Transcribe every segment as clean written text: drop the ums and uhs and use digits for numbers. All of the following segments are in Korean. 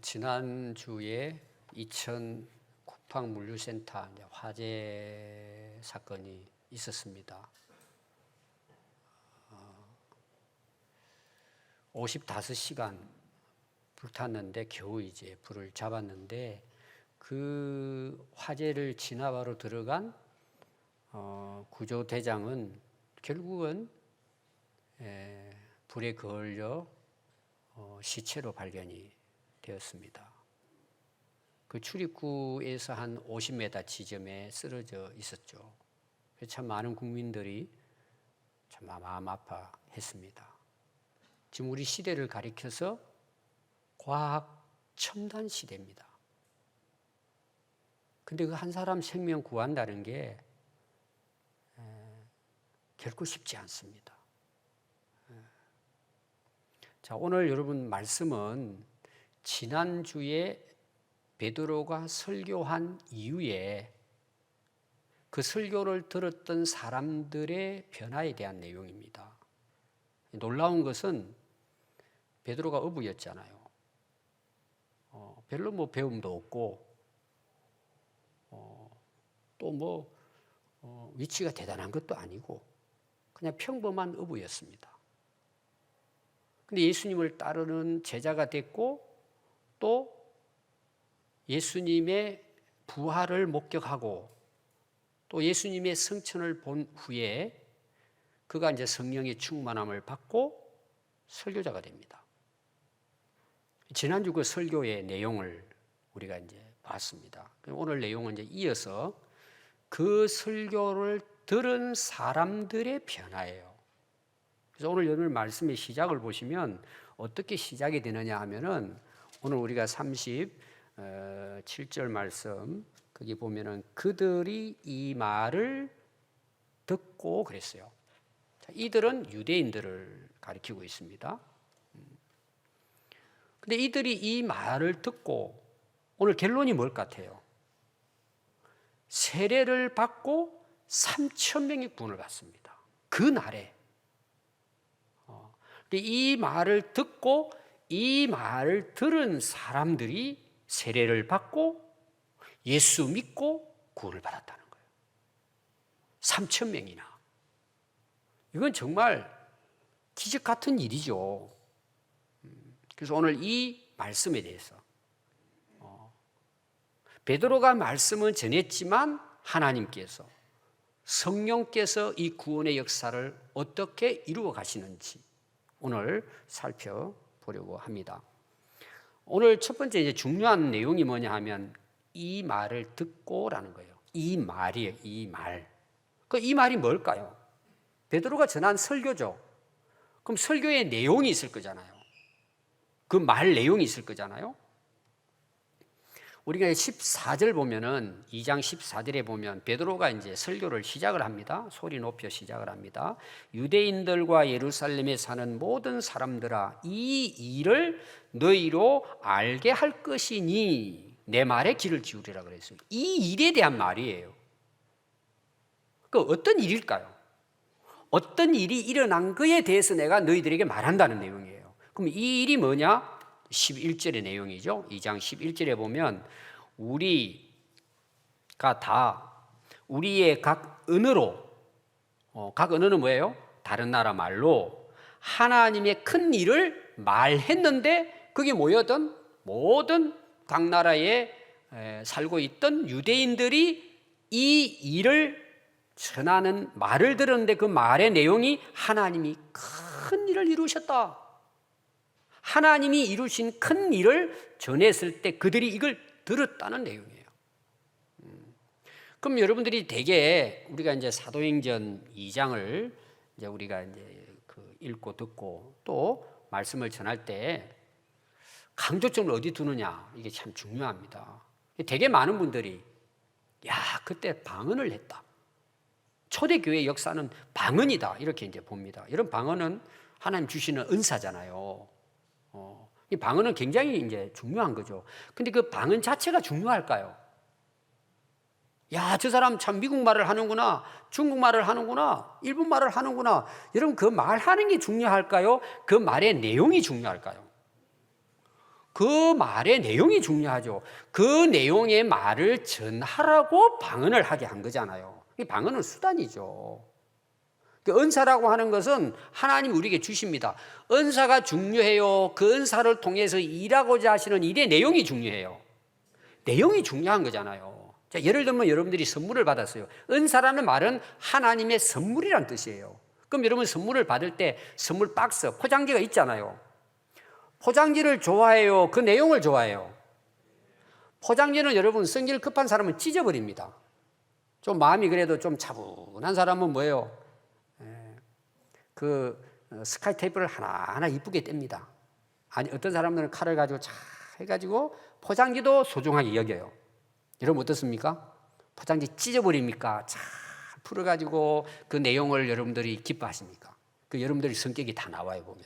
지난주에 이천 국방물류센터 화재 사건이 있었습니다. 55시간 불탔는데 겨우 이제 불을 잡았는데 그 화재를 진압하러 들어간 구조대장은 결국은 불에 걸려 시체로 발견이 되었습니다. 그 출입구에서 한 50m 지점에 쓰러져 있었죠. 참 많은 국민들이 참 마음 아파했습니다. 지금 우리 시대를 가리켜서 과학 첨단 시대입니다. 근데 그 한 사람 생명 구한다는 게 결코 쉽지 않습니다. 자, 오늘 여러분 말씀은 지난주에 베드로가 설교한 이후에 그 설교를 들었던 사람들의 변화에 대한 내용입니다. 놀라운 것은 베드로가 어부였잖아요. 별로 배움도 없고 또 위치가 대단한 것도 아니고 그냥 평범한 어부였습니다. 근데 예수님을 따르는 제자가 됐고 또 예수님의 부활을 목격하고 또 예수님의 성천을 본 후에 그가 이제 성령의 충만함을 받고 설교자가 됩니다. 지난주 그 설교의 내용을 우리가 이제 봤습니다. 오늘 내용은 이제 이어서 그 설교를 들은 사람들의 변화예요. 그래서 오늘 여러분 말씀의 시작을 보시면 어떻게 시작이 되느냐 하면은 오늘 우리가 37절 말씀 거기 보면은 그들이 이 말을 듣고 그랬어요. 자, 이들은 유대인들을 가리키고 있습니다. 근데 이들이 이 말을 듣고 오늘 결론이 뭘 같아요? 세례를 받고 3,000명이 구원을 받습니다. 그 날에. 이 말을 듣고 이 말을 들은 사람들이 세례를 받고 예수 믿고 구원을 받았다는 거예요. 3,000명이나. 이건 정말 기적 같은 일이죠. 그래서 오늘 이 말씀에 대해서 베드로가 말씀은 전했지만 하나님께서 성령께서 이 구원의 역사를 어떻게 이루어 가시는지 오늘 살펴보려고 합니다. 오늘 첫 번째 이제 중요한 내용이 뭐냐 하면 이 말을 듣고라는 거예요. 이 말이에요. 이 말. 이 말이 뭘까요? 베드로가 전한 설교죠. 그럼 설교의 내용이 있을 거잖아요. 그 말 내용이 있을 거잖아요. 우리가 14절 보면은 2장 14절에 보면 베드로가 이제 설교를 시작을 합니다. 소리 높여 시작을 합니다. 유대인들과 예루살렘에 사는 모든 사람들아 이 일을 너희로 알게 할 것이니 내 말에 귀를 기울이라 그랬어요. 이 일에 대한 말이에요. 그 어떤 일일까요? 어떤 일이 일어난 거에 대해서 내가 너희들에게 말한다는 내용이에요. 그럼 이 일이 뭐냐? 11절의 내용이죠. 2장 11절에 보면 우리가 다 우리의 각 언어로 각 언어는 뭐예요? 다른 나라 말로 하나님의 큰 일을 말했는데 그게 뭐였던 모든 각 나라에 살고 있던 유대인들이 이 일을 전하는 말을 들었는데 그 말의 내용이 하나님이 큰 일을 이루셨다. 하나님이 이루신 큰 일을 전했을 때 그들이 이걸 들었다는 내용이에요. 그럼 여러분들이 대개 우리가 이제 사도행전 2장을 이제 우리가 이제 읽고 듣고 또 말씀을 전할 때 강조점을 어디 두느냐 이게 참 중요합니다. 되게 많은 분들이 그때 방언을 했다. 초대교회 역사는 방언이다 이렇게 이제 봅니다. 이런 방언은 하나님 주시는 은사잖아요. 이 방언은 굉장히 이제 중요한 거죠. 근데 그 방언 자체가 중요할까요? 저 사람 참 미국말을 하는구나, 중국말을 하는구나, 일본말을 하는구나. 여러분 그 말하는 게 중요할까요? 그 말의 내용이 중요할까요? 그 말의 내용이 중요하죠. 그 내용의 말을 전하라고 방언을 하게 한 거잖아요. 이 방언은 수단이죠. 그 은사라고 하는 것은 하나님 우리에게 주십니다. 은사가 중요해요. 그 은사를 통해서 일하고자 하시는 일의 내용이 중요해요. 내용이 중요한 거잖아요. 자, 예를 들면 여러분들이 선물을 받았어요. 은사라는 말은 하나님의 선물이란 뜻이에요. 그럼 여러분 선물을 받을 때 선물 박스, 포장지가 있잖아요. 포장지를 좋아해요? 그 내용을 좋아해요? 포장지는 여러분 성질 급한 사람은 찢어버립니다. 좀 마음이 그래도 좀 차분한 사람은 뭐예요? 그 스카이 테이프를 하나하나 이쁘게 뗍니다. 아니 어떤 사람들은 칼을 가지고 잘 해가지고 포장지도 소중하게 여겨요. 여러분 어떻습니까? 포장지 찢어버립니까? 잘 풀어가지고 그 내용을 여러분들이 기뻐하십니까? 그 여러분들이 성격이 다 나와요 보면.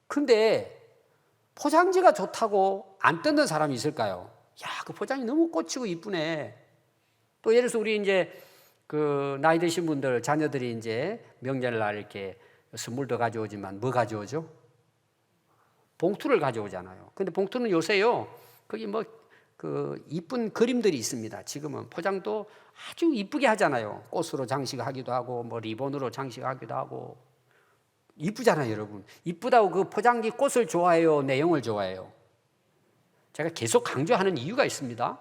근데 포장지가 좋다고 안 뜯는 사람이 있을까요? 야, 그 포장지 너무 꽂히고 이쁘네. 또 예를 들어서 우리 이제 그 나이 드신 분들 자녀들이 이제 명절날 이렇게 선물도 가져오지만 뭐 가져오죠? 봉투를 가져오잖아요. 근데 봉투는 요새요, 거기 뭐 그 이쁜 그림들이 있습니다. 지금은 포장도 아주 이쁘게 하잖아요. 꽃으로 장식하기도 하고 뭐 리본으로 장식하기도 하고 이쁘잖아요, 여러분. 이쁘다고 그 포장지 꽃을 좋아해요? 내용을 좋아해요? 제가 계속 강조하는 이유가 있습니다.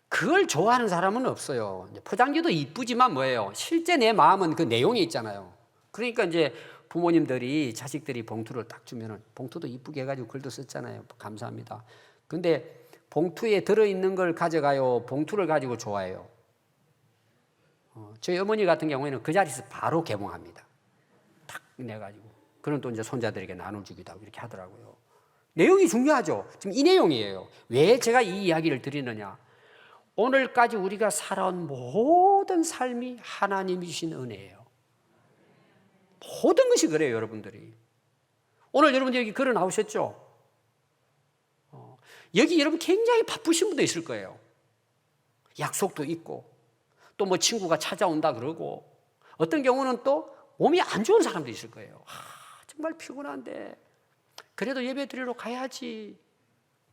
그걸 좋아하는 사람은 없어요. 포장지도 이쁘지만 뭐예요? 실제 내 마음은 그 내용이 있잖아요. 그러니까 이제 부모님들이 자식들이 봉투를 딱 주면은 봉투도 이쁘게 해가지고 글도 썼잖아요. 감사합니다. 근데 봉투에 들어있는 걸 가져가요? 봉투를 가지고 좋아해요? 저희 어머니 같은 경우에는 그 자리에서 바로 개봉합니다. 탁 내가지고. 그런 또 이제 손자들에게 나눠주기도 하고 이렇게 하더라고요. 내용이 중요하죠. 지금 이 내용이에요. 왜 제가 이 이야기를 드리느냐? 오늘까지 우리가 살아온 모든 삶이 하나님이 주신 은혜예요. 모든 것이 그래요, 여러분들이. 오늘 여러분들 여기 걸어 나오셨죠? 여기 여러분 굉장히 바쁘신 분도 있을 거예요. 약속도 있고, 또 뭐 친구가 찾아온다 그러고, 어떤 경우는 또 몸이 안 좋은 사람도 있을 거예요. 정말 피곤한데, 그래도 예배 드리러 가야지.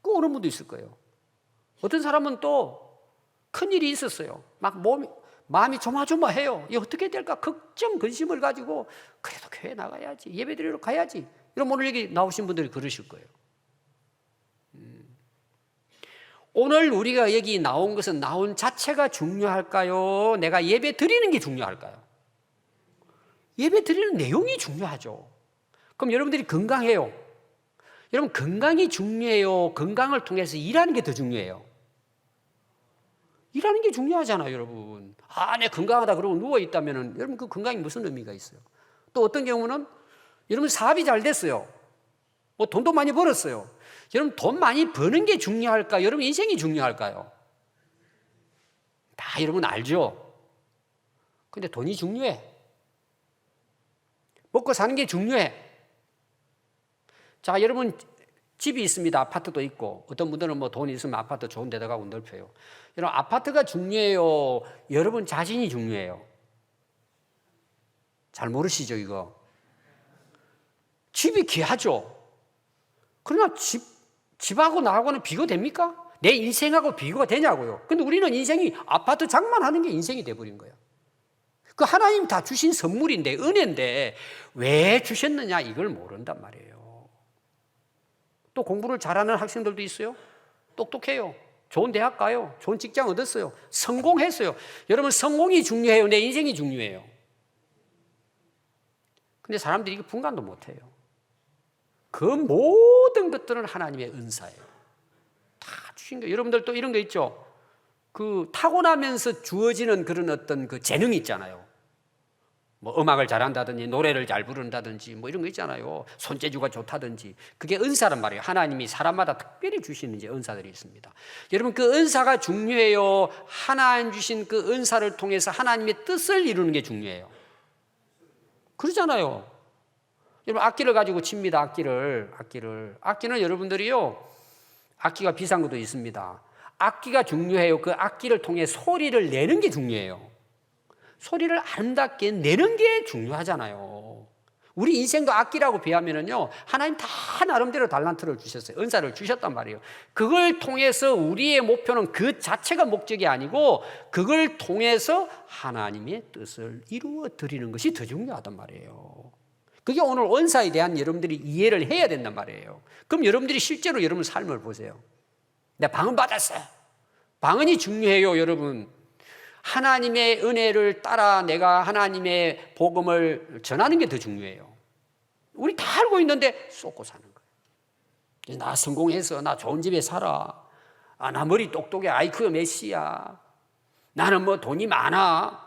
그 오는 분도 있을 거예요. 어떤 사람은 또 큰일이 있었어요. 막 마음이 조마조마해요. 이게 어떻게 될까? 걱정, 근심을 가지고 그래도 교회 나가야지. 예배 드리러 가야지. 이런 오늘 여기 나오신 분들이 그러실 거예요. 오늘 우리가 여기 나온 것은 나온 자체가 중요할까요? 내가 예배 드리는 게 중요할까요? 예배 드리는 내용이 중요하죠. 그럼 여러분들이 건강해요. 여러분 건강이 중요해요? 건강을 통해서 일하는 게 더 중요해요? 일하는 게 중요하잖아요, 여러분. 내 건강하다 그러고 누워있다면 여러분 그 건강이 무슨 의미가 있어요? 또 어떤 경우는 여러분 사업이 잘 됐어요. 뭐 돈도 많이 벌었어요. 여러분 돈 많이 버는 게 중요할까요? 여러분 인생이 중요할까요? 다 여러분 알죠? 근데 돈이 중요해. 먹고 사는 게 중요해. 자, 여러분 집이 있습니다. 아파트도 있고 어떤 분들은 뭐 돈이 있으면 아파트 좋은 데다 가고 넓혀요. 여러분 아파트가 중요해요? 여러분 자신이 중요해요? 잘 모르시죠 이거? 집이 귀하죠. 그러나 집하고 나하고는 비교됩니까? 내 인생하고 비교가 되냐고요. 근데 우리는 인생이 아파트 장만하는 게 인생이 돼버린 거예요. 그 하나님 다 주신 선물인데 은혜인데 왜 주셨느냐 이걸 모른단 말이에요. 또 공부를 잘하는 학생들도 있어요. 똑똑해요. 좋은 대학 가요. 좋은 직장 얻었어요. 성공했어요. 여러분 성공이 중요해요? 내 인생이 중요해요? 근데 사람들이 이거 분간도 못해요. 그 모든 것들은 하나님의 은사예요. 다 주신 거예요. 여러분들 또 이런 거 있죠? 그 타고나면서 주어지는 그런 어떤 그 재능이 있잖아요. 뭐 음악을 잘한다든지 노래를 잘 부른다든지 뭐 이런 거 있잖아요. 손재주가 좋다든지 그게 은사란 말이에요. 하나님이 사람마다 특별히 주시는 이제 은사들이 있습니다. 여러분 그 은사가 중요해요? 하나님 주신 그 은사를 통해서 하나님의 뜻을 이루는 게 중요해요? 그러잖아요. 여러분 악기를 가지고 칩니다. 악기는 여러분들이요. 악기가 비싼 것도 있습니다. 악기가 중요해요? 그 악기를 통해 소리를 내는 게 중요해요? 소리를 아름답게 내는 게 중요하잖아요. 우리 인생도 악기라고 비하면은요, 하나님 다 나름대로 달란트를 주셨어요. 은사를 주셨단 말이에요. 그걸 통해서 우리의 목표는 그 자체가 목적이 아니고 그걸 통해서 하나님의 뜻을 이루어 드리는 것이 더 중요하단 말이에요. 그게 오늘 은사에 대한 여러분들이 이해를 해야 된단 말이에요. 그럼 여러분들이 실제로 여러분 삶을 보세요. 내가 방언 받았어요. 방언이 중요해요, 여러분. 하나님의 은혜를 따라 내가 하나님의 복음을 전하는 게 더 중요해요. 우리 다 알고 있는데 쏟고 사는 거예요. 나 성공해서 나 좋은 집에 살아. 나 머리 똑똑해. 아이쿠 메시야. 나는 뭐 돈이 많아.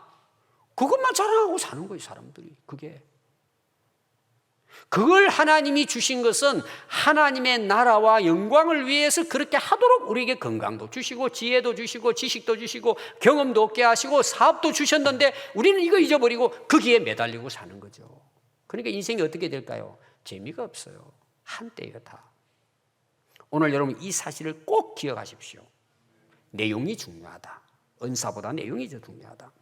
그것만 자랑하고 사는 거예요, 사람들이. 그걸 하나님이 주신 것은 하나님의 나라와 영광을 위해서 그렇게 하도록 우리에게 건강도 주시고 지혜도 주시고 지식도 주시고 경험도 얻게 하시고 사업도 주셨는데 우리는 이거 잊어버리고 거기에 매달리고 사는 거죠. 그러니까 인생이 어떻게 될까요? 재미가 없어요. 한때예요, 다. 오늘 여러분 이 사실을 꼭 기억하십시오. 내용이 중요하다. 은사보다 내용이 더 중요하다.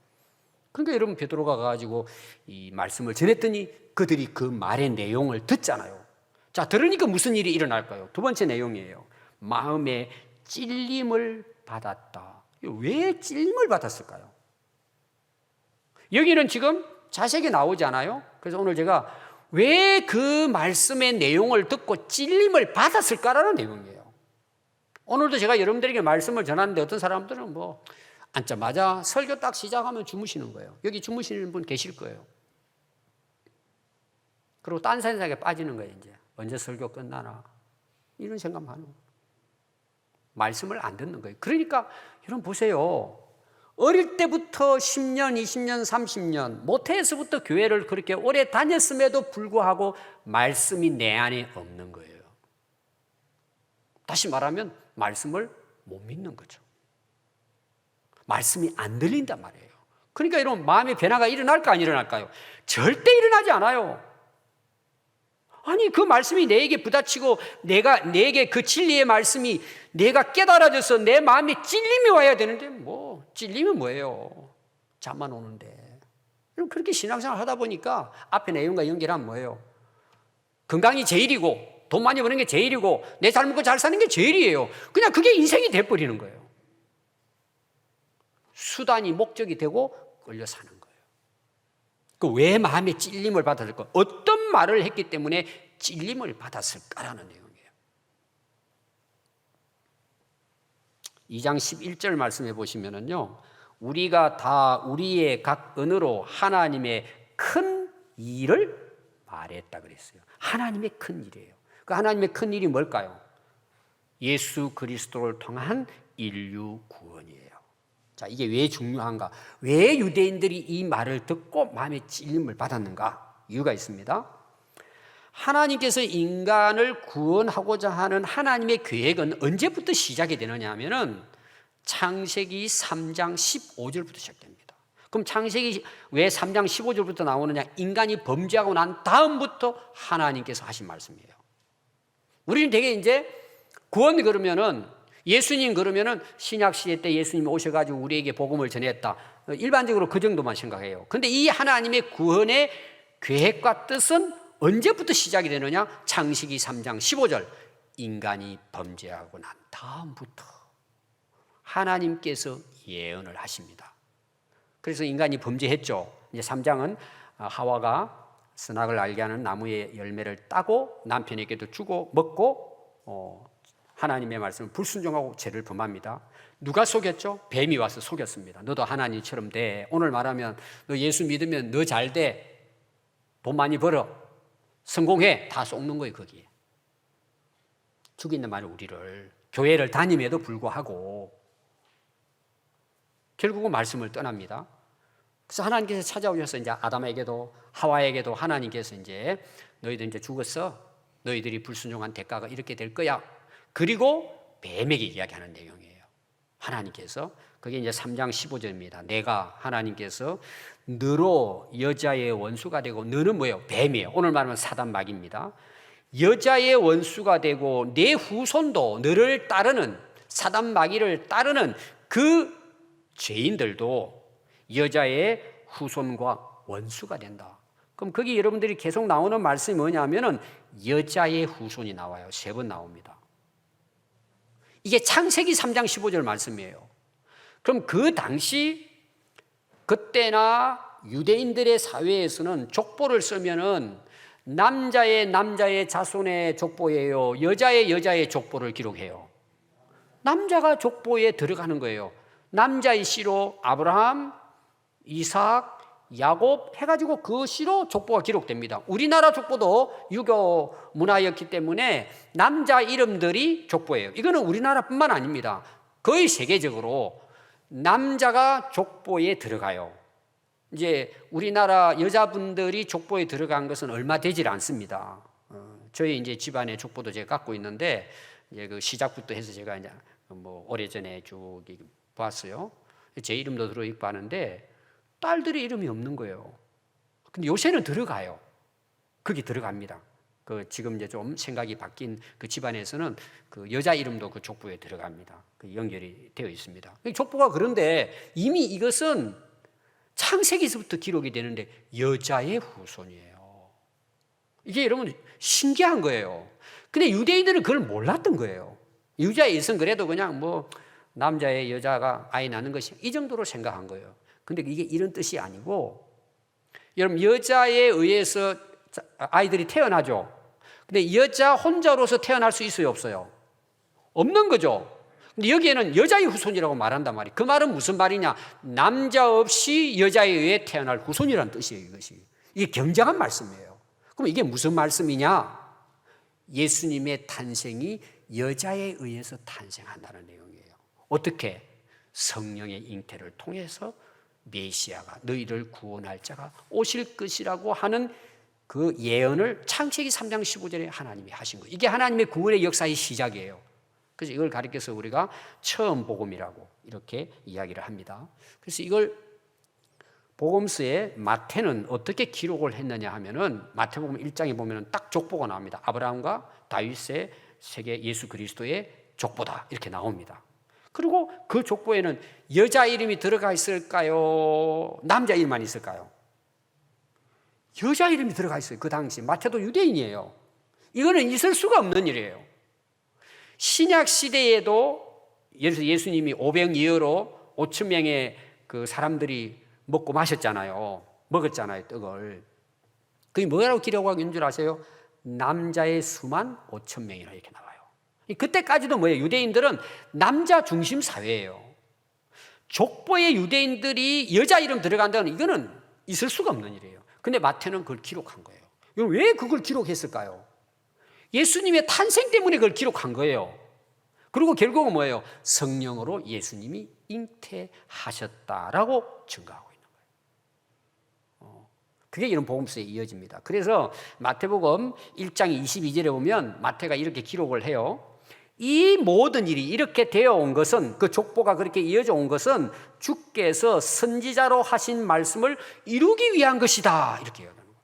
그러니까 여러분 베드로가 가지고 이 말씀을 전했더니 그들이 그 말의 내용을 듣잖아요. 자, 들으니까 무슨 일이 일어날까요? 두 번째 내용이에요. 마음에 찔림을 받았다. 왜 찔림을 받았을까요? 여기는 지금 자세하게 나오지 않아요? 그래서 오늘 제가 왜 그 말씀의 내용을 듣고 찔림을 받았을까라는 내용이에요. 오늘도 제가 여러분들에게 말씀을 전하는데 어떤 사람들은 뭐 앉자마자 설교 딱 시작하면 주무시는 거예요. 여기 주무시는 분 계실 거예요. 그리고 딴 생각에 빠지는 거예요. 이제 언제 설교 끝나나 이런 생각만 하는 거예요. 말씀을 안 듣는 거예요. 그러니까 여러분 보세요. 어릴 때부터 10년, 20년, 30년 모태에서부터 교회를 그렇게 오래 다녔음에도 불구하고 말씀이 내 안에 없는 거예요. 다시 말하면 말씀을 못 믿는 거죠. 말씀이 안 들린단 말이에요. 그러니까 여러분 마음의 변화가 일어날까 안 일어날까요? 절대 일어나지 않아요. 아니 그 말씀이 내게 부딪히고 내게 그 진리의 말씀이 내가 깨달아져서 내 마음에 찔림이 와야 되는데 뭐 찔림은 뭐예요? 잠만 오는데. 그렇게 신앙생활 하다 보니까 앞에 내용과 연결하면 뭐예요? 건강이 제일이고 돈 많이 버는 게 제일이고 내 잘 먹고 잘 사는 게 제일이에요. 그냥 그게 인생이 돼버리는 거예요. 수단이 목적이 되고 끌려 사는 거예요. 그 왜 마음에 찔림을 받았을까? 어떤 말을 했기 때문에 찔림을 받았을까라는 내용이에요. 2장 11절 말씀해 보시면은요, 우리가 다 우리의 각 언어로 하나님의 큰 일을 말했다 그랬어요. 하나님의 큰 일이에요. 그 하나님의 큰 일이 뭘까요? 예수 그리스도를 통한 인류 구원이에요. 자, 이게 왜 중요한가? 왜 유대인들이 이 말을 듣고 마음에 찔림을 받았는가? 이유가 있습니다. 하나님께서 인간을 구원하고자 하는 하나님의 계획은 언제부터 시작이 되느냐 하면은 창세기 3장 15절부터 시작됩니다. 그럼 창세기 왜 3장 15절부터 나오느냐? 인간이 범죄하고 난 다음부터 하나님께서 하신 말씀이에요. 우리는 되게 이제 구원 그러면은 예수님 그러면은 신약 시대 때 예수님이 오셔가지고 우리에게 복음을 전했다. 일반적으로 그 정도만 생각해요. 근데 이 하나님의 구원의 계획과 뜻은 언제부터 시작이 되느냐? 창세기 3장 15절. 인간이 범죄하고 난 다음부터 하나님께서 예언을 하십니다. 그래서 인간이 범죄했죠. 이제 3장은 하와가 선악을 알게 하는 나무의 열매를 따고 남편에게도 주고 먹고 하나님의 말씀을 불순종하고 죄를 범합니다. 누가 속였죠? 뱀이 와서 속였습니다. 너도 하나님처럼 돼. 오늘 말하면 너 예수 믿으면 너 잘 돼. 돈 많이 벌어. 성공해. 다 속는 거예요, 거기에. 죽이는 말이 우리를. 교회를 다님에도 불구하고 결국은 말씀을 떠납니다. 그래서 하나님께서 찾아오셔서 이제 아담에게도 하와에게도 하나님께서 이제 너희들 이제 죽었어. 너희들이 불순종한 대가가 이렇게 될 거야. 그리고 뱀에게 이야기하는 내용이에요. 하나님께서 그게 이제 3장 15절입니다. 내가 하나님께서 너로 여자의 원수가 되고 너는 뭐예요? 뱀이에요. 오늘 말하면 사단 마귀입니다. 여자의 원수가 되고 내 후손도 너를 따르는 사단 마귀를 따르는 그 죄인들도 여자의 후손과 원수가 된다. 그럼 거기 여러분들이 계속 나오는 말씀이 뭐냐면은 여자의 후손이 나와요. 3번 나옵니다. 이게 창세기 3장 15절 말씀이에요. 그럼 그 당시 그때나 유대인들의 사회에서는 족보를 쓰면은 남자의 자손의 족보예요, 여자의 족보를 기록해요? 남자가 족보에 들어가는 거예요. 남자의 씨로 아브라함, 이삭, 야곱 해가지고 그 씨로 족보가 기록됩니다. 우리나라 족보도 유교 문화였기 때문에 남자 이름들이 족보예요. 이거는 우리나라뿐만 아닙니다. 거의 세계적으로 남자가 족보에 들어가요. 이제 우리나라 여자분들이 족보에 들어간 것은 얼마 되질 않습니다. 저희 이제 집안의 족보도 제가 갖고 있는데 이제 그 시작부터 해서 제가 이제 뭐 오래전에 쭉 봤어요. 제 이름도 들어있고 하는데 딸들의 이름이 없는 거예요. 근데 요새는 들어가요. 거기 들어갑니다. 그 지금 이제 좀 생각이 바뀐 그 집안에서는 그 여자 이름도 그 족보에 들어갑니다. 그 연결이 되어 있습니다. 족보가 그런데 이미 이것은 창세기에서부터 기록이 되는데 여자의 후손이에요. 이게 여러분 신기한 거예요. 근데 유대인들은 그걸 몰랐던 거예요. 유다에서는 그래도 그냥 뭐 남자의 여자가 아이 낳는 것이 이 정도로 생각한 거예요. 근데 이게 이런 뜻이 아니고, 여러분 여자에 의해서 아이들이 태어나죠. 근데 여자 혼자로서 태어날 수 있어요, 없어요? 없는 거죠. 근데 여기에는 여자의 후손이라고 말한단 말이에요. 그 말은 무슨 말이냐? 남자 없이 여자에 의해 태어날 후손이라는 뜻이에요, 이것이. 이게 굉장한 말씀이에요. 그럼 이게 무슨 말씀이냐? 예수님의 탄생이 여자에 의해서 탄생한다는 내용이에요. 어떻게? 성령의 잉태를 통해서 메시아가, 너희를 구원할 자가 오실 것이라고 하는 그 예언을 창세기 3장 15절에 하나님이 하신 거예요. 이게 하나님의 구원의 역사의 시작이에요. 그래서 이걸 가리켜서 우리가 처음 복음이라고 이렇게 이야기를 합니다. 그래서 이걸 복음서에 마태는 어떻게 기록을 했느냐 하면은 마태복음 1장에 보면은 딱 족보가 나옵니다. 아브라함과 다윗의 세계 예수 그리스도의 족보다 이렇게 나옵니다. 그리고 그 족보에는 여자 이름이 들어가 있을까요? 남자 이름만 있을까요? 여자 이름이 들어가 있어요. 그 당시 마태도 유대인이에요. 이거는 있을 수가 없는 일이에요. 신약 시대에도 예수님이 오병이어로 5천 명의 그 사람들이 먹고 마셨잖아요. 먹었잖아요, 떡을. 그게 뭐라고 기록하고 있는 줄 아세요? 남자의 수만 5천 명이라 이렇게 나와요. 그때까지도 뭐예요? 유대인들은 남자 중심 사회예요. 족보에 유대인들이 여자 이름 들어간다는 이거는 있을 수가 없는 일이에요. 근데 마태는 그걸 기록한 거예요. 왜 그걸 기록했을까요? 예수님의 탄생 때문에 그걸 기록한 거예요. 그리고 결국은 뭐예요? 성령으로 예수님이 잉태하셨다라고 증거하고 있는 거예요. 그게 이런 복음서에 이어집니다. 그래서 마태복음 1장 22절에 보면 마태가 이렇게 기록을 해요. 이 모든 일이 이렇게 되어 온 것은, 그 족보가 그렇게 이어져 온 것은 주께서 선지자로 하신 말씀을 이루기 위한 것이다, 이렇게 얘기하는 거예요.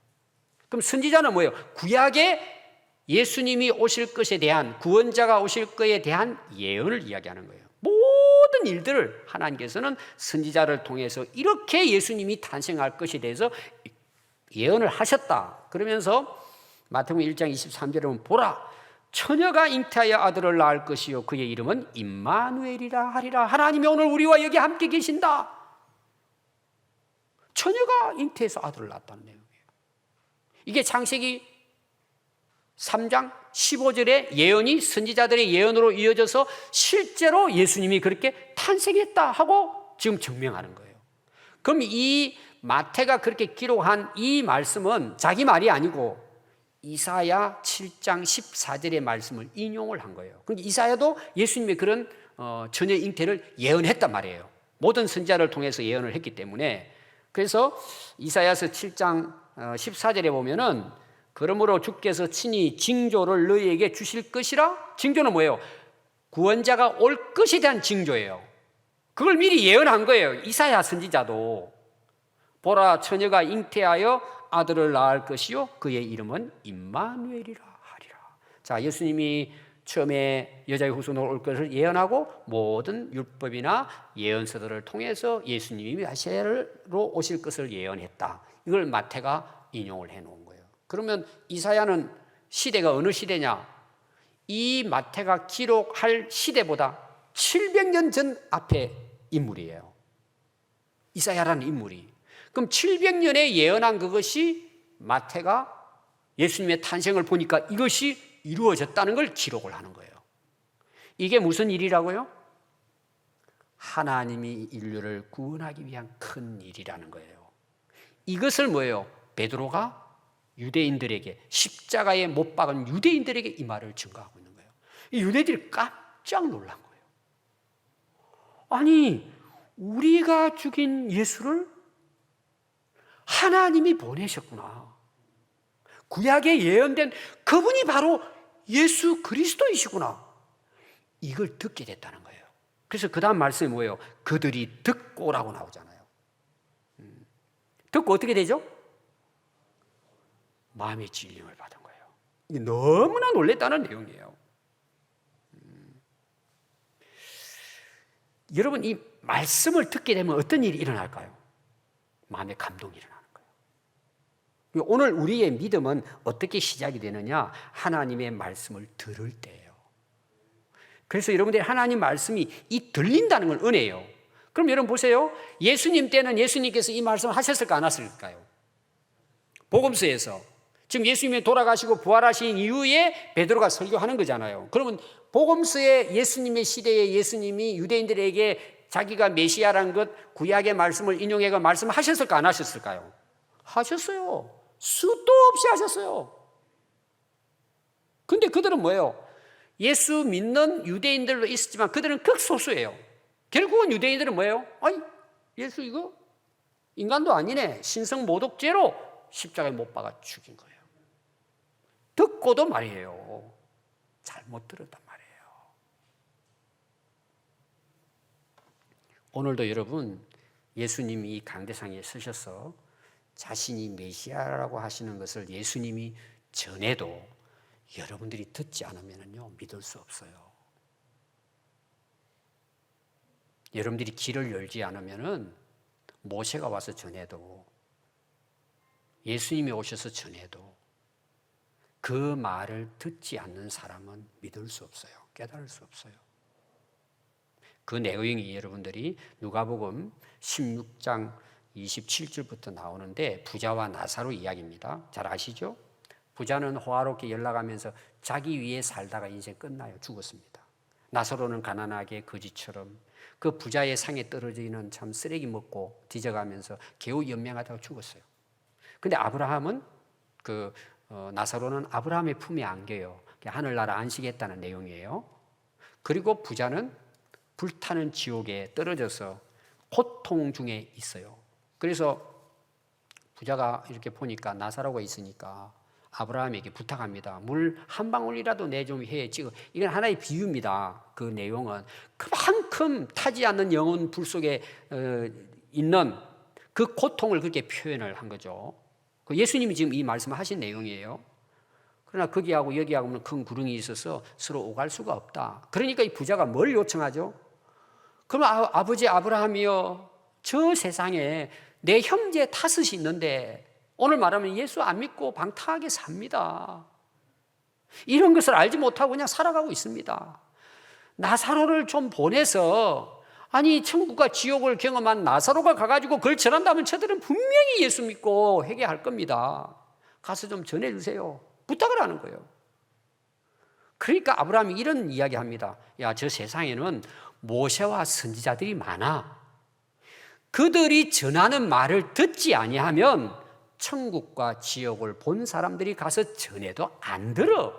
그럼 선지자는 뭐예요? 구약에 예수님이 오실 것에 대한, 구원자가 오실 것에 대한 예언을 이야기하는 거예요. 모든 일들을 하나님께서는 선지자를 통해서 이렇게 예수님이 탄생할 것에 대해서 예언을 하셨다. 그러면서 마태복음 1장 23절에 보면 보라, 처녀가 잉태하여 아들을 낳을 것이요 그의 이름은 임마누엘이라 하리라. 하나님이 오늘 우리와 여기 함께 계신다. 처녀가 잉태해서 아들을 낳았다는 내용이에요. 이게 창세기 3장 15절의 예언이 선지자들의 예언으로 이어져서 실제로 예수님이 그렇게 탄생했다 하고 지금 증명하는 거예요. 그럼 이 마태가 그렇게 기록한 이 말씀은 자기 말이 아니고 이사야 7장 14절의 말씀을 인용을 한 거예요. 그러니까 이사야도 예수님의 그런 처녀 잉태를 예언했단 말이에요. 모든 선지자를 통해서 예언을 했기 때문에. 그래서 이사야서 7장 14절에 보면은 그러므로 주께서 친히 징조를 너희에게 주실 것이라. 징조는 뭐예요? 구원자가 올 것에 대한 징조예요. 그걸 미리 예언한 거예요. 이사야 선지자도. 보라, 처녀가 잉태하여 아들을 낳을 것이요 그의 이름은 임마누엘이라 하리라. 자, 예수님이 처음에 여자의 후손으로 올 것을 예언하고 모든 율법이나 예언서들을 통해서 예수님이 메시아로 오실 것을 예언했다. 이걸 마태가 인용을 해놓은 거예요. 그러면 이사야는 시대가 어느 시대냐? 이 마태가 기록할 시대보다 700년 전 앞에 인물이에요. 이사야라는 인물이. 그럼 700년에 예언한 그것이 마태가 예수님의 탄생을 보니까 이것이 이루어졌다는 걸 기록을 하는 거예요. 이게 무슨 일이라고요? 하나님이 인류를 구원하기 위한 큰 일이라는 거예요. 이것을 뭐예요? 베드로가 유대인들에게, 십자가에 못 박은 유대인들에게 이 말을 증거하고 있는 거예요. 이 유대인들이 깜짝 놀란 거예요. 아니, 우리가 죽인 예수를 하나님이 보내셨구나. 구약에 예언된 그분이 바로 예수 그리스도이시구나. 이걸 듣게 됐다는 거예요. 그래서 그 다음 말씀이 뭐예요? 그들이 듣고라고 나오잖아요. 듣고 어떻게 되죠? 마음의 진림을 받은 거예요. 이게 너무나 놀랬다는 내용이에요. 여러분, 이 말씀을 듣게 되면 어떤 일이 일어날까요? 마음의 감동이 일어나는 거예요. 오늘 우리의 믿음은 어떻게 시작이 되느냐? 하나님의 말씀을 들을 때예요. 그래서 여러분들이 하나님 말씀이 이 들린다는 건 은혜예요. 그럼 여러분 보세요. 예수님 때는 예수님께서 이 말씀을 하셨을까 안 하셨을까요? 복음서에서 지금 예수님이 돌아가시고 부활하신 이후에 베드로가 설교하는 거잖아요. 그러면 복음서에 예수님의 시대에 예수님이 유대인들에게 자기가 메시아라는 것, 구약의 말씀을 인용해서 말씀하셨을까 안 하셨을까요? 하셨어요. 수도 없이 하셨어요. 근데 그들은 뭐예요? 예수 믿는 유대인들도 있었지만 그들은 극소수예요. 결국은 유대인들은 뭐예요? 아니, 예수 이거 인간도 아니네. 신성 모독죄로 십자가에 못 박아 죽인 거예요. 듣고도 말이에요. 잘못 들었단 말이에요. 오늘도 여러분, 예수님이 이 강대상에 서셔서 자신이 메시아라고 하시는 것을 예수님이 전해도 여러분들이 듣지 않으면요 믿을 수 없어요. 여러분들이 길을 열지 않으면은 모세가 와서 전해도, 예수님이 오셔서 전해도 그 말을 듣지 않는 사람은 믿을 수 없어요. 깨달을 수 없어요. 그 내용이 여러분들이 누가복음 16장 27절부터 나오는데 부자와 나사로 이야기입니다. 잘 아시죠? 부자는 호화롭게 연락하면서 자기 위에 살다가 인생 끝나요. 죽었습니다. 나사로는 가난하게 거지처럼 그 부자의 상에 떨어지는 참 쓰레기 먹고 뒤져가면서 겨우 연명하다가 죽었어요. 근데 아브라함은 나사로는 아브라함의 품에 안겨요. 하늘나라 안식했다는 내용이에요. 그리고 부자는 불타는 지옥에 떨어져서 고통 중에 있어요. 그래서 부자가 이렇게 보니까 나사로가 있으니까 아브라함에게 부탁합니다. 물 한 방울이라도 내 좀 해. 지금 이건 하나의 비유입니다. 그 내용은 그만큼 타지 않는 영혼 불 속에 있는 그 고통을 그렇게 표현을 한 거죠. 예수님이 지금 이 말씀을 하신 내용이에요. 그러나 거기하고 여기하고는 큰 구렁이 있어서 서로 오갈 수가 없다. 그러니까 이 부자가 뭘 요청하죠? 그럼 아버지 아브라함이요, 저 세상에 내 형제 타섯이 있는데 오늘 말하면 예수 안 믿고 방탕하게 삽니다. 이런 것을 알지 못하고 그냥 살아가고 있습니다. 나사로를 좀 보내서, 아니 천국과 지옥을 경험한 나사로가 가가지고 그걸 전한다면 저들은 분명히 예수 믿고 회개할 겁니다. 가서 좀 전해주세요. 부탁을 하는 거예요. 그러니까 아브라함이 이런 이야기합니다. 야, 저 세상에는 모세와 선지자들이 많아. 그들이 전하는 말을 듣지 아니하면 천국과 지옥을 본 사람들이 가서 전해도 안 들어.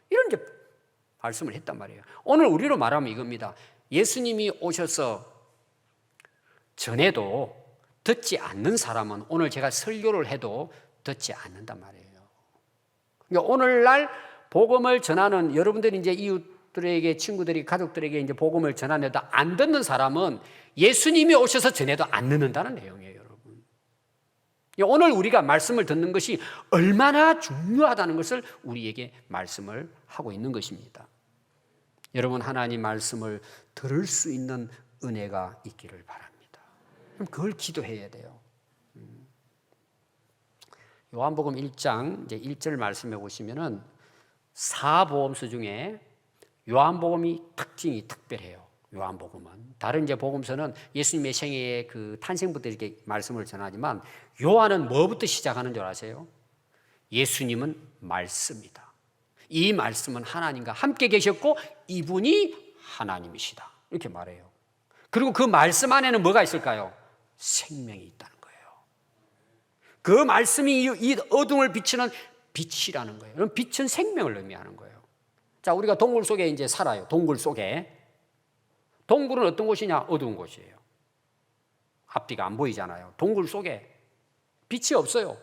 이런 이제 말씀을 했단 말이에요. 오늘 우리로 말하면 이겁니다. 예수님이 오셔서 전해도 듣지 않는 사람은 오늘 제가 설교를 해도 듣지 않는단 말이에요. 그러니까 오늘날 복음을 전하는 여러분들이 이제 이웃들에게, 친구들이, 가족들에게 이제 복음을 전하는데도 안 듣는 사람은 예수님이 오셔서 전해도 안 듣는다는 내용이에요, 여러분. 오늘 우리가 말씀을 듣는 것이 얼마나 중요하다는 것을 우리에게 말씀을 하고 있는 것입니다. 여러분, 하나님 말씀을 들을 수 있는 은혜가 있기를 바랍니다. 그럼 그걸 기도해야 돼요. 요한복음 1장 이제 1절 말씀해 보시면은 사복음서 중에 요한복음이 특징이 특별해요. 요한복음은 다른 이제 복음서는 예수님의 생애의 그 탄생부터 이렇게 말씀을 전하지만 요한은 뭐부터 시작하는 줄 아세요? 예수님은 말씀이다. 이 말씀은 하나님과 함께 계셨고 이분이 하나님이시다. 이렇게 말해요. 그리고 그 말씀 안에는 뭐가 있을까요? 생명이 있다는 거예요. 그 말씀이 이 어둠을 비추는 빛이라는 거예요. 그럼 빛은 생명을 의미하는 거예요. 자, 우리가 동굴 속에 이제 살아요. 동굴 속에. 동굴은 어떤 곳이냐? 어두운 곳이에요. 앞뒤가 안 보이잖아요. 동굴 속에 빛이 없어요.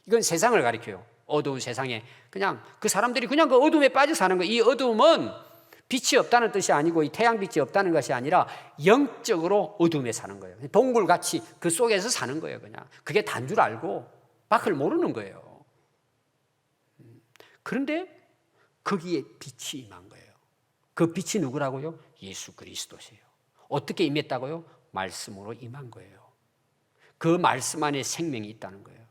이건 세상을 가리켜요. 어두운 세상에 그냥 그 사람들이 그냥 그 어둠에 빠져 사는 거예요. 이 어둠은 빛이 없다는 뜻이 아니고 이 태양빛이 없다는 것이 아니라 영적으로 어둠에 사는 거예요. 동굴같이 그 속에서 사는 거예요. 그냥 그게 단 줄 알고 밖을 모르는 거예요. 그런데 거기에 빛이 임한 거예요. 그 빛이 누구라고요? 예수 그리스도세요. 어떻게 임했다고요? 말씀으로 임한 거예요. 그 말씀 안에 생명이 있다는 거예요.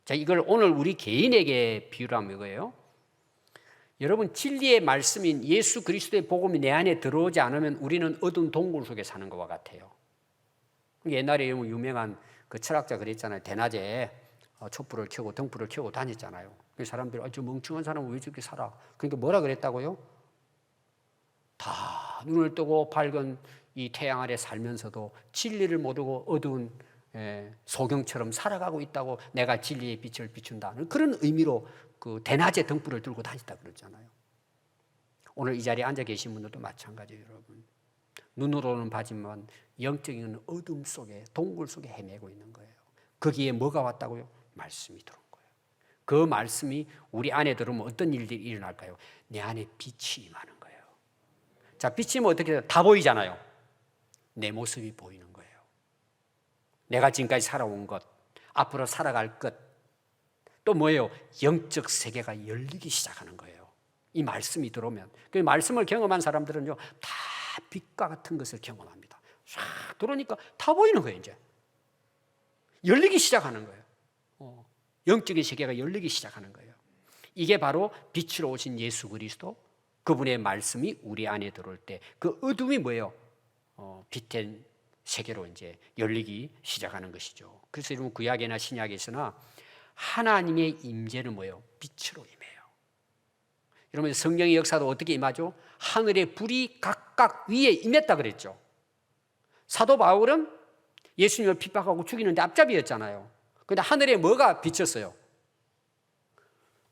자, 이걸 오늘 우리 개인에게 비유를 하면 이거예요. 여러분, 진리의 말씀인 예수 그리스도의 복음이 내 안에 들어오지 않으면 우리는 어두운 동굴 속에 사는 것과 같아요. 옛날에 유명한 그 철학자 그랬잖아요. 대낮에 촛불을 켜고 등불을 켜고 다녔잖아요. 그 사람들이 저 멍청한 사람은 왜 저렇게 살아? 그러니까 뭐라 그랬다고요? 다 눈을 뜨고 밝은 이 태양 아래 살면서도 진리를 모르고 어두운 소경처럼 살아가고 있다고 내가 진리의 빛을 비춘다. 그런 의미로 그 대낮에 등불을 들고 다녔다 그랬잖아요. 오늘 이 자리에 앉아 계신 분들도 마찬가지예요, 여러분. 눈으로는 봐지만 영적인 어둠 속에 동굴 속에 헤매고 있는 거예요. 거기에 뭐가 왔다고요? 말씀이 들어온 거예요. 그 말씀이 우리 안에 들어오면 어떤 일들이 일어날까요? 내 안에 빛이 임하는 거예요. 자, 빛이면 어떻게 돼요? 다 보이잖아요. 내 모습이 보이는 거예요. 내가 지금까지 살아온 것, 앞으로 살아갈 것, 또 뭐예요? 영적 세계가 열리기 시작하는 거예요. 이 말씀이 들어오면. 그 말씀을 경험한 사람들은요, 다 빛과 같은 것을 경험합니다. 싹 들어오니까 다 보이는 거예요, 이제. 열리기 시작하는 거예요. 영적인 세계가 열리기 시작하는 거예요. 이게 바로 빛으로 오신 예수 그리스도, 그분의 말씀이 우리 안에 들어올 때 그 어둠이 뭐예요? 빛의 세계로 이제 열리기 시작하는 것이죠. 그래서 여러분 구약이나 신약에서나 하나님의 임재는 뭐예요? 빛으로 임해요. 여러분 성령의 역사도 어떻게 임하죠? 하늘의 불이 각각 위에 임했다 그랬죠. 사도 바울은 예수님을 핍박하고 죽이는데 앞잡이였잖아요. 그런데 하늘에 뭐가 비쳤어요?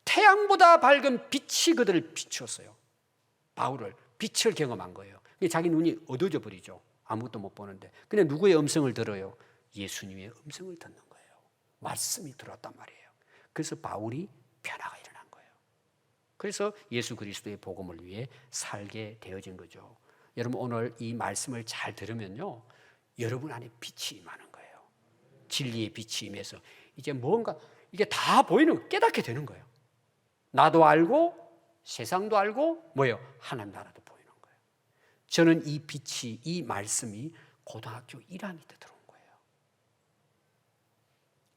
태양보다 밝은 빛이 그들을 비추었어요. 바울을 빛을 경험한 거예요. 자기 눈이 어두워져 버리죠. 아무것도 못 보는데. 근데 누구의 음성을 들어요? 예수님의 음성을 듣는 거예요. 말씀이 들었단 말이에요. 그래서 바울이 변화가 일어난 거예요. 그래서 예수 그리스도의 복음을 위해 살게 되어진 거죠. 여러분 오늘 이 말씀을 잘 들으면요, 여러분 안에 빛이 임하는 거예요. 진리의 빛이 임해서 이제 뭔가 이게 다 보이는, 깨닫게 되는 거예요. 나도 알고 세상도 알고 뭐예요? 하나님 나라도 보이는 거예요. 저는 이 빛이, 이 말씀이 고등학교 1학년 때 들어온 거예요.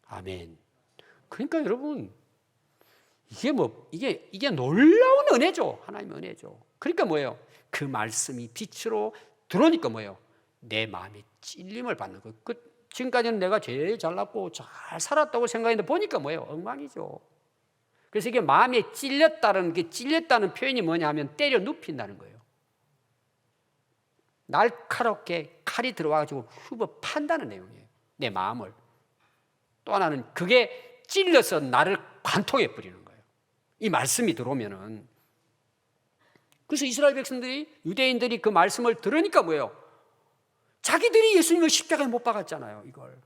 아멘. 그러니까 여러분 이게 놀라운 은혜죠. 하나님의 은혜죠. 그러니까 뭐예요? 그 말씀이 빛으로 들어오니까 뭐예요? 내 마음에 찔림을 받는 거예요. 지금까지는 내가 제일 잘났고 잘 살았다고 생각했는데 보니까 뭐예요? 엉망이죠. 그래서 이게 마음에 찔렸다는 표현이 뭐냐면 때려 눕힌다는 거예요. 날카롭게 칼이 들어와가지고 휘어 판다는 내용이에요. 내 마음을. 또 하나는 그게 찔려서 나를 관통해 버리는 거예요. 이 말씀이 들어오면은. 그래서 이스라엘 백성들이, 유대인들이 그 말씀을 들으니까 뭐예요? 자기들이 예수님을 십자가에 못 박았잖아요, 이걸.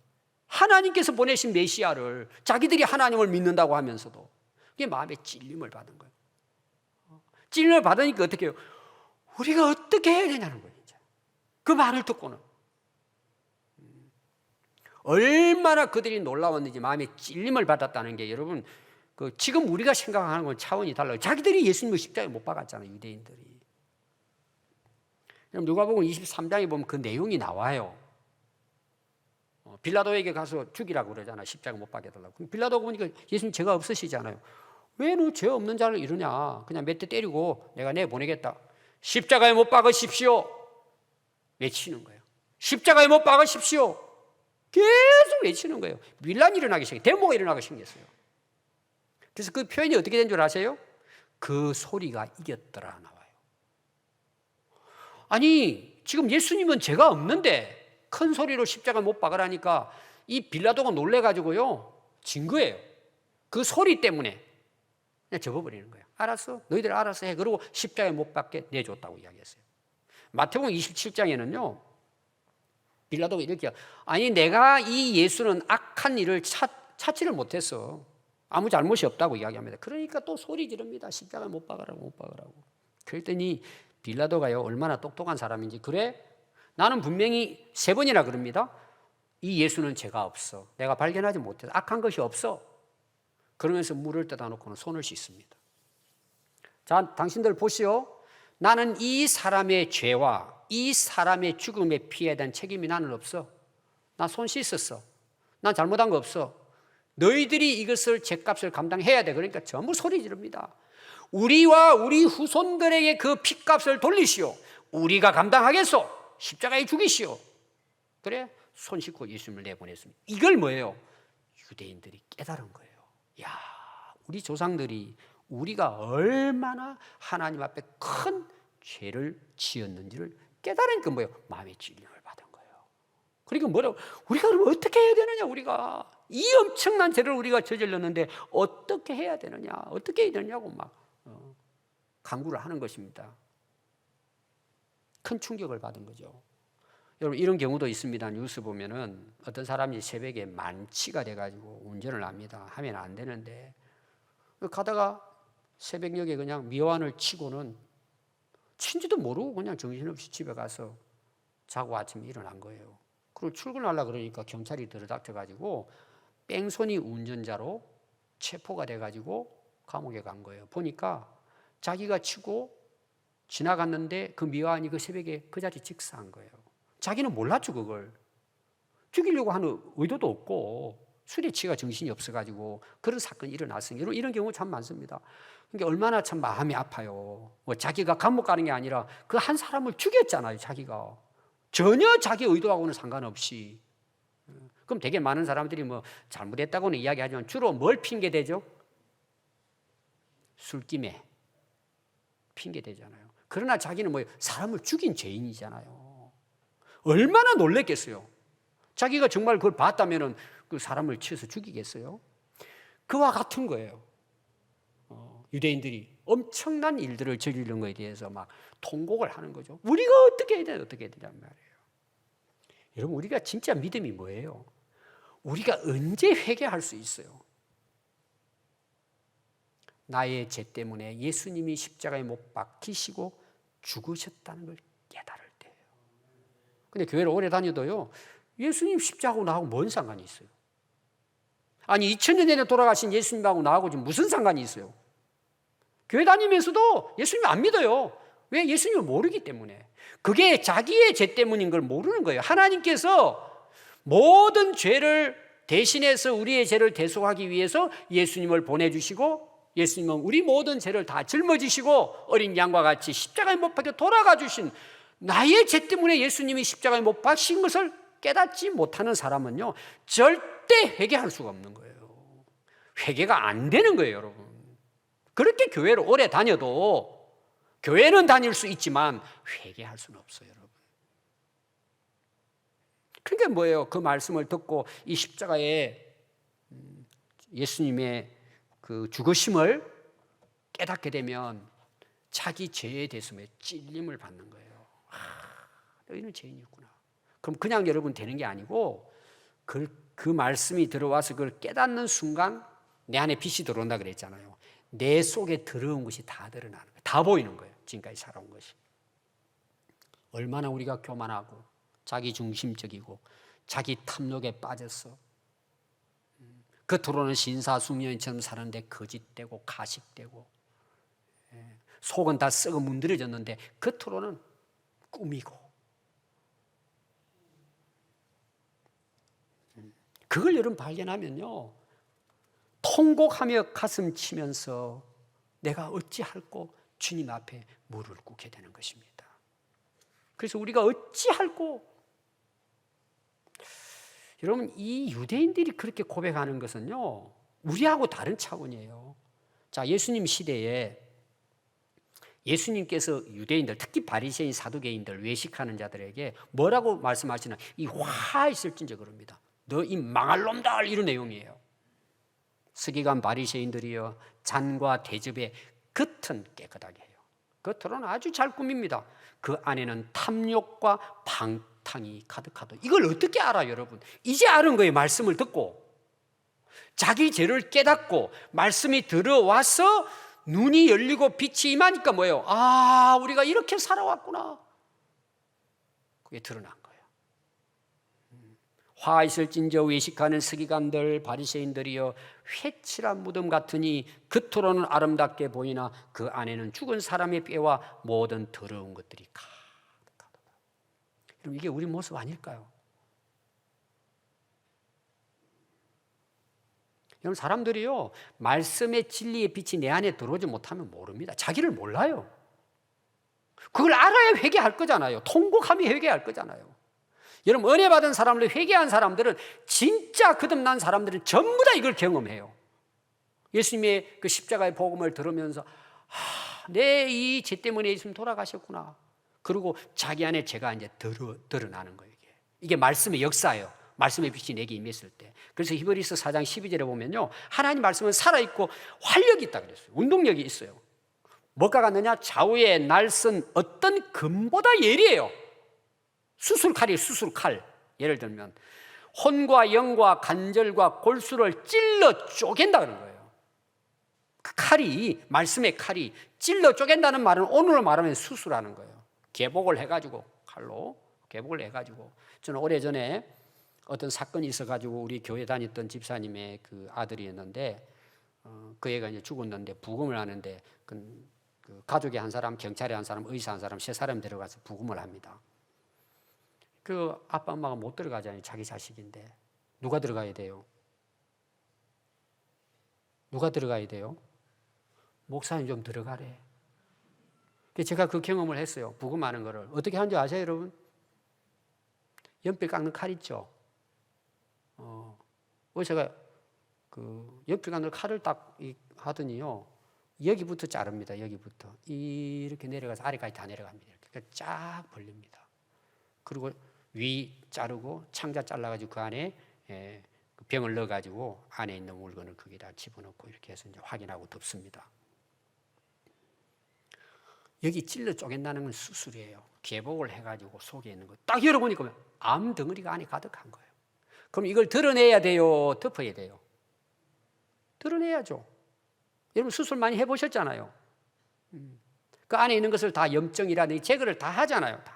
하나님께서 보내신 메시아를 자기들이 하나님을 믿는다고 하면서도 이게 마음에 찔림을 받은 거예요. 찔림을 받으니까 어떻게 해요? 우리가 어떻게 해야 되냐는 거예요, 이제. 그 말을 듣고는. 얼마나 그들이 놀라웠는지 마음에 찔림을 받았다는 게 여러분, 지금 우리가 생각하는 건 차원이 달라요. 자기들이 예수님을 십자가에 못 박았잖아요, 유대인들이. 누가복음 23장에 보면 그 내용이 나와요. 빌라도에게 가서 죽이라고 그러잖아. 십자가 못 박게 해달라고. 빌라도가 보니까 예수님 죄가 없으시잖아요. 왜 너 죄 없는 자를 이러냐. 그냥 몇 대 때리고 내가 내보내겠다. 십자가에 못 박으십시오. 외치는 거예요. 십자가에 못 박으십시오. 계속 외치는 거예요. 밀란이 일어나기 시작해요. 데모가 일어나기 시작했어요. 그래서 그 표현이 어떻게 된 줄 아세요? 그 소리가 이겼더라 나와요. 아니 지금 예수님은 죄가 없는데 큰 소리로 십자가 못 박으라니까 이 빌라도가 놀래가지고요 진 거예요. 그 소리 때문에 그냥 접어버리는 거예요. 알았어, 너희들 알아서 해. 그러고 십자가에 못 박게 내줬다고 이야기했어요. 마태복음 27장에는요 빌라도가 이렇게 아니 내가 이 예수는 악한 일을 찾지를 못했어. 아무 잘못이 없다고 이야기합니다. 그러니까 또 소리 지릅니다. 십자가에 못 박으라고 못 박으라고. 그랬더니 빌라도가요 얼마나 똑똑한 사람인지 그래? 나는 분명히 3번이나 그럽니다. 이 예수는 죄가 없어. 내가 발견하지 못해서 악한 것이 없어. 그러면서 물을 떠다 놓고는 손을 씻습니다. 자, 당신들 보시오. 나는 이 사람의 죄와 이 사람의 죽음에 피해에 대한 책임이 나는 없어. 나 손 씻었어. 난 잘못한 거 없어. 너희들이 이것을 죄값을 감당해야 돼. 그러니까 전부 소리 지릅니다. 우리와 우리 후손들에게 그 피값을 돌리시오. 우리가 감당하겠소. 십자가에 죽이시오. 그래 손 씻고 예수님을 내보냈습니다. 이걸 뭐예요? 유대인들이 깨달은 거예요. 야, 우리 조상들이 우리가 얼마나 하나님 앞에 큰 죄를 지었는지를 깨달으니까 뭐예요? 마음의 찔림을 받은 거예요. 그러니까 뭐라고? 우리가 그럼 어떻게 해야 되느냐? 우리가 이 엄청난 죄를 우리가 저질렀는데 어떻게 해야 되느냐? 어떻게 해야 되느냐고 막 간구를 하는 것입니다. 큰 충격을 받은 거죠. 여러분 이런 경우도 있습니다. 뉴스 보면은 어떤 사람이 새벽에 만취가 돼가지고 운전을 합니다. 하면 안 되는데 가다가 새벽녘에 그냥 미화환을 치고는 친지도 모르고 그냥 정신없이 집에 가서 자고 아침에 일어난 거예요. 그리고 출근하려고 그러니까 경찰이 들어닥쳐가지고 뺑소니 운전자로 체포가 돼가지고 감옥에 간 거예요. 보니까 자기가 치고 지나갔는데 그 미화환이 그 새벽에 그 자리에 직사한 거예요. 자기는 몰랐죠. 그걸 죽이려고 하는 의도도 없고 술에 취가 정신이 없어가지고 그런 사건이 일어났으니 이런 경우 참 많습니다. 그러니까 얼마나 참 마음이 아파요. 뭐 자기가 감옥 가는 게 아니라 그 한 사람을 죽였잖아요. 자기가 전혀 자기 의도하고는 상관없이. 그럼 되게 많은 사람들이 뭐 잘못했다고는 이야기하지만 주로 뭘 핑계 대죠? 술김에 핑계 대잖아요. 그러나 자기는 뭐 사람을 죽인 죄인이잖아요. 얼마나 놀랬겠어요. 자기가 정말 그걸 봤다면은 그 사람을 치어서 죽이겠어요? 그와 같은 거예요. 유대인들이 엄청난 일들을 저지른 것에 대해서 막 통곡을 하는 거죠. 우리가 어떻게 해야 되냐, 어떻게 해야 되냔 말이에요. 여러분, 우리가 진짜 믿음이 뭐예요? 우리가 언제 회개할 수 있어요? 나의 죄 때문에 예수님이 십자가에 못 박히시고 죽으셨다는 걸 깨달을 때예요. 근데 교회를 오래 다녀도요, 예수님 십자가하고 나하고 뭔 상관이 있어요? 아니 2000년 전에 돌아가신 예수님하고 나하고 지금 무슨 상관이 있어요? 교회 다니면서도 예수님 안 믿어요. 왜? 예수님을 모르기 때문에. 그게 자기의 죄 때문인 걸 모르는 거예요. 하나님께서 모든 죄를 대신해서 우리의 죄를 대속하기 위해서 예수님을 보내주시고 예수님은 우리 모든 죄를 다 짊어지시고 어린 양과 같이 십자가에 못 박혀 돌아가 주신 나의 죄 때문에 예수님이 십자가에 못 박힌 것을 깨닫지 못하는 사람은요 절대 회개할 수가 없는 거예요. 회개가 안 되는 거예요, 여러분. 그렇게 교회를 오래 다녀도 교회는 다닐 수 있지만 회개할 수는 없어요, 여러분. 그러니까 뭐예요? 그 말씀을 듣고 이 십자가에 예수님의 그 죽으심을 깨닫게 되면 자기 죄에 대해서 찔림을 받는 거예요. 너희는 죄인이었구나. 그럼 그냥 여러분 되는 게 아니고 그 말씀이 들어와서 그걸 깨닫는 순간 내 안에 빛이 들어온다 그랬잖아요. 내 속에 들어온 것이 다 드러나는 거예요. 다 보이는 거예요. 지금까지 살아온 것이. 얼마나 우리가 교만하고 자기 중심적이고 자기 탐욕에 빠졌어. 겉으로는 신사숙녀처럼 사는데 거짓되고 가식되고 속은 다 썩어 문드러졌는데 겉으로는 꾸미고 그걸 여러분 발견하면요, 통곡하며 가슴 치면서 내가 어찌할꼬 주님 앞에 무릎을 꿇게 되는 것입니다. 그래서 우리가 어찌할꼬, 여러분 이 유대인들이 그렇게 고백하는 것은요, 우리하고 다른 차원이에요. 자, 예수님 시대에 예수님께서 유대인들, 특히 바리새인 사두개인들, 외식하는 자들에게 뭐라고 말씀하시나, 이 화 있을진저 그럽니다. 너 이 망할 놈들, 이런 내용이에요. 서기관 바리새인들이여 잔과 대접의 겉은 깨끗하게 해요. 겉으로는 아주 잘 꾸밉니다. 그 안에는 탐욕과 방탕이 가득하다. 이걸 어떻게 알아요, 여러분? 이제 아는 거예요. 말씀을 듣고 자기 죄를 깨닫고 말씀이 들어와서 눈이 열리고 빛이 임하니까 뭐예요? 아, 우리가 이렇게 살아왔구나. 그게 드러난 거예요. 화 있을진저 외식하는 서기관들 바리새인들이여 회칠한 무덤 같으니 겉으로는 아름답게 보이나 그 안에는 죽은 사람의 뼈와 모든 더러운 것들이 가득하다. 여러분, 이게 우리 모습 아닐까요? 여러분, 사람들이요, 말씀의 진리의 빛이 내 안에 들어오지 못하면 모릅니다. 자기를 몰라요. 그걸 알아야 회개할 거잖아요. 통곡하며 회개할 거잖아요. 여러분, 은혜 받은 사람들, 회개한 사람들은, 진짜 거듭난 사람들은 전부 다 이걸 경험해요. 예수님의 그 십자가의 복음을 들으면서 내 이 죄 때문에 예수님 돌아가셨구나. 그리고 자기 안에 죄가 이제 드러나는 거예요. 이게 말씀의 역사예요. 말씀의 빛이 내게 임했을 때. 그래서 히브리서 4장 12절에 보면요, 하나님 말씀은 살아있고 활력이 있다 그랬어요. 운동력이 있어요. 뭐가 같느냐? 좌우에 날선 어떤 금보다 예리해요. 수술칼이에요. 수술칼. 예를 들면 혼과 영과 관절과 골수를 찔러 쪼갠다 그런 거예요. 그 칼이, 말씀의 칼이 찔러 쪼갠다는 말은 오늘로 말하면 수술하는 거예요. 개복을 해가지고, 칼로 개복을 해가지고. 저는 오래전에 어떤 사건이 있어가지고 우리 교회 다녔던 집사님의 그 아들이었는데, 그 애가 이제 죽었는데 부검을 하는데 그 가족의 한 사람, 경찰의 한 사람, 의사 한 사람, 세 사람 데려가서 부검을 합니다. 그 아빠 엄마가 못 들어가잖아요. 자기 자식인데. 누가 들어가야 돼요? 누가 들어가야 돼요? 목사님 좀 들어가래. 제가 그 경험을 했어요. 부검하는 거를. 어떻게 하는지 아세요, 여러분? 연필 깎는 칼 있죠? 제가 그 연필 깎는 칼을 딱 하더니요, 여기부터 자릅니다. 여기부터 이렇게 내려가서 아래까지 다 내려갑니다. 이렇게 쫙 벌립니다. 그리고 위 자르고 창자 잘라가지고 그 안에 병을 넣어가지고 안에 있는 물건을 거기다 집어넣고 이렇게 해서 이제 확인하고 덮습니다. 여기 찔러 쪼갠다는 건 수술이에요. 개복을 해가지고 속에 있는 거 딱 열어보니까 암 덩어리가 안에 가득한 거예요. 그럼 이걸 드러내야 돼요? 덮어야 돼요? 드러내야죠. 여러분 수술 많이 해보셨잖아요. 그 안에 있는 것을 다 염증이라든지 제거를 다 하잖아요. 다.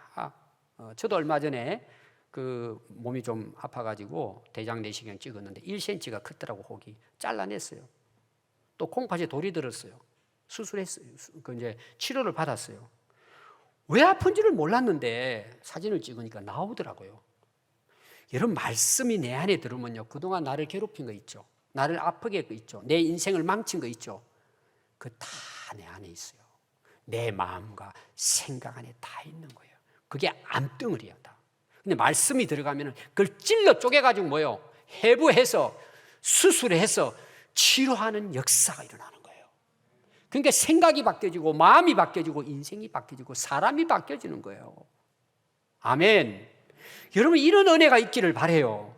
저도 얼마 전에 그 몸이 좀 아파가지고 대장 내시경 찍었는데 1cm가 컸더라고. 혹이 잘라냈어요. 또 콩팥에 돌이 들었어요. 수술했어요. 그 이제 치료를 받았어요. 왜 아픈지를 몰랐는데 사진을 찍으니까 나오더라고요. 여러분 말씀이 내 안에 들으면요, 그동안 나를 괴롭힌 거 있죠. 나를 아프게 한 거 있죠. 내 인생을 망친 거 있죠. 그 다 내 안에 있어요. 내 마음과 생각 안에 다 있는 거예요. 그게 암덩어리야 다. 근데 말씀이 들어가면 그걸 찔러 쪼개가지고 뭐요? 해부해서 수술해서 치료하는 역사가 일어나는 거예요. 그러니까 생각이 바뀌어지고 마음이 바뀌어지고 인생이 바뀌어지고 사람이 바뀌어지는 거예요. 아멘. 여러분 이런 은혜가 있기를 바라요.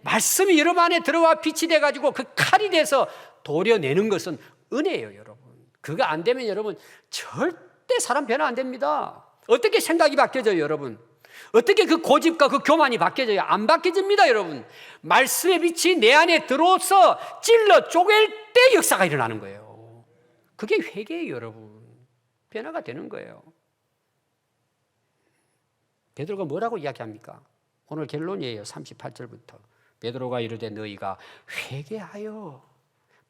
말씀이 여러분 안에 들어와 빛이 돼가지고 그 칼이 돼서 도려내는 것은 은혜예요, 여러분. 그거 안 되면 여러분 절대 사람 변화 안 됩니다. 어떻게 생각이 바뀌어져요, 여러분? 어떻게 그 고집과 그 교만이 바뀌어져요? 안 바뀌어집니다, 여러분. 말씀의 빛이 내 안에 들어와서 찔러 쪼갤 때 역사가 일어나는 거예요. 그게 회개예요, 여러분. 변화가 되는 거예요. 베드로가 뭐라고 이야기합니까? 오늘 결론이에요. 38절부터. 베드로가 이르되 너희가 회개하여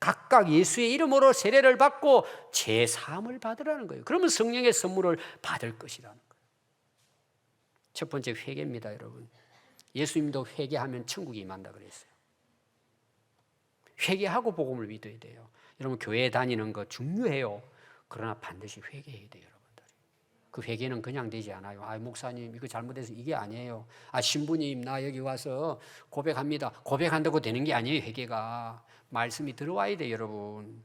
각각 예수의 이름으로 세례를 받고 죄 사함을 받으라는 거예요. 그러면 성령의 선물을 받을 것이라는 거예요. 첫 번째 회개입니다, 여러분. 예수님도 회개하면 천국이 임한다 그랬어요. 회개하고 복음을 믿어야 돼요. 여러분 교회 다니는 거 중요해요. 그러나 반드시 회개해야 돼요, 여러분들. 그 회개는 그냥 되지 않아요. 아, 목사님 이거 잘못해서 이게 아니에요. 아, 신부님 나 여기 와서 고백합니다. 고백한다고 되는 게 아니에요. 회개가 말씀이 들어와야 돼요, 여러분.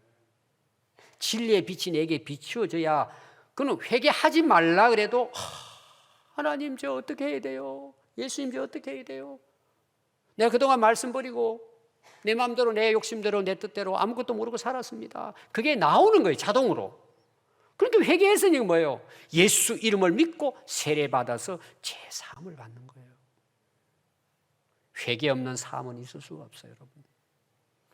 진리의 빛이 내게 비추어져야. 그는 회개하지 말라 그래도 하나님 저 어떻게 해야 돼요? 예수님 저 어떻게 해야 돼요? 내가 그동안 말씀 버리고 내 마음대로 내 욕심대로 내 뜻대로 아무것도 모르고 살았습니다. 그게 나오는 거예요, 자동으로. 그런데 회개했으니 뭐예요? 예수 이름을 믿고 세례받아서 죄사함을 받는 거예요. 회개 없는 사함은 있을 수가 없어요, 여러분.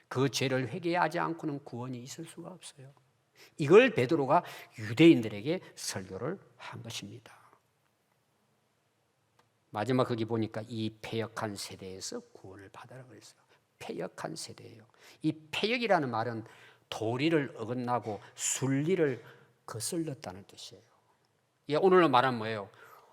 그 죄를 회개하지 않고는 구원이 있을 수가 없어요. 이걸 베드로가 유대인들에게 설교를 한 것입니다. 마지막 거기 보니까 이 패역한 세대에서 구원을 받아라 그랬어요. 패역한 세대예요. 이 패역이라는 말은 도리를 어긋나고 순리를 거슬렀다는 뜻이에요. 예, 오늘날 말하면 뭐예요?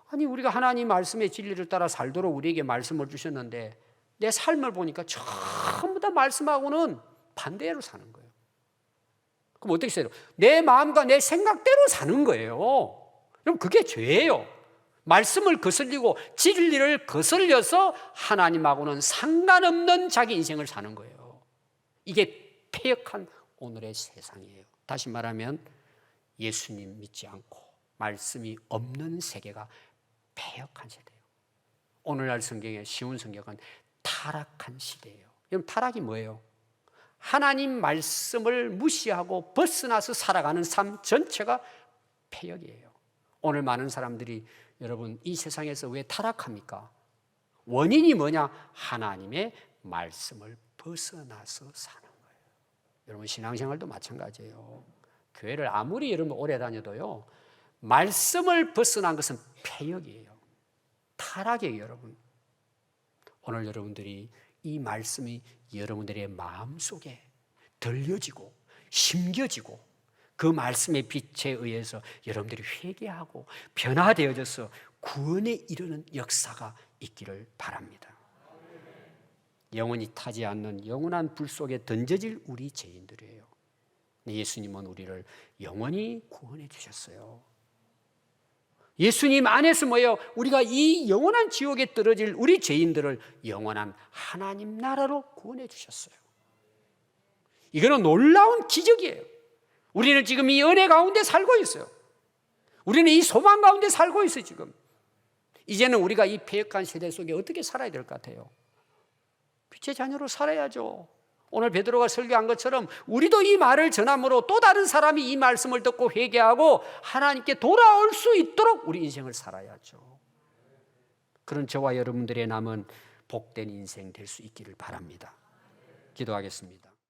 아니 우리가 하나님 말씀의 진리를 따라 살도록 우리에게 말씀을 주셨는데 내 삶을 보니까 전부 다 말씀하고는 반대로 사는 거예요. 그럼 어떻게 써요? 내 마음과 내 생각대로 사는 거예요. 그럼 그게 죄예요. 말씀을 거슬리고 진리를 거슬려서 하나님하고는 상관없는 자기 인생을 사는 거예요. 이게 패역한 오늘의 세상이에요. 다시 말하면 예수님 믿지 않고 말씀이 없는 세계가 패역한 세대예요. 오늘날 성경의 쉬운 성경은 타락한 시대예요. 여러분 타락이 뭐예요? 하나님 말씀을 무시하고 벗어나서 살아가는 삶 전체가 패역이에요. 오늘 많은 사람들이 여러분 이 세상에서 왜 타락합니까? 원인이 뭐냐? 하나님의 말씀을 벗어나서 사는 거예요. 여러분 신앙생활도 마찬가지예요. 교회를 아무리 여러분 오래 다녀도요, 말씀을 벗어난 것은 패역이에요. 타락이에요, 여러분. 오늘 여러분들이 이 말씀이 여러분들의 마음속에 들려지고 심겨지고 그 말씀의 빛에 의해서 여러분들이 회개하고 변화되어져서 구원에 이르는 역사가 있기를 바랍니다. 영원히 타지 않는 영원한 불 속에 던져질 우리 죄인들이에요. 예수님은 우리를 영원히 구원해 주셨어요. 예수님 안에서 뭐예요? 우리가 이 영원한 지옥에 떨어질 우리 죄인들을 영원한 하나님 나라로 구원해 주셨어요. 이거는 놀라운 기적이에요. 우리는 지금 이 은혜 가운데 살고 있어요. 우리는 이 소망 가운데 살고 있어요, 지금. 이제는 우리가 이 패역한 세대 속에 어떻게 살아야 될 것 같아요? 빛의 자녀로 살아야죠. 오늘 베드로가 설교한 것처럼 우리도 이 말을 전함으로 또 다른 사람이 이 말씀을 듣고 회개하고 하나님께 돌아올 수 있도록 우리 인생을 살아야죠. 그런 저와 여러분들의 남은 복된 인생 될 수 있기를 바랍니다. 기도하겠습니다.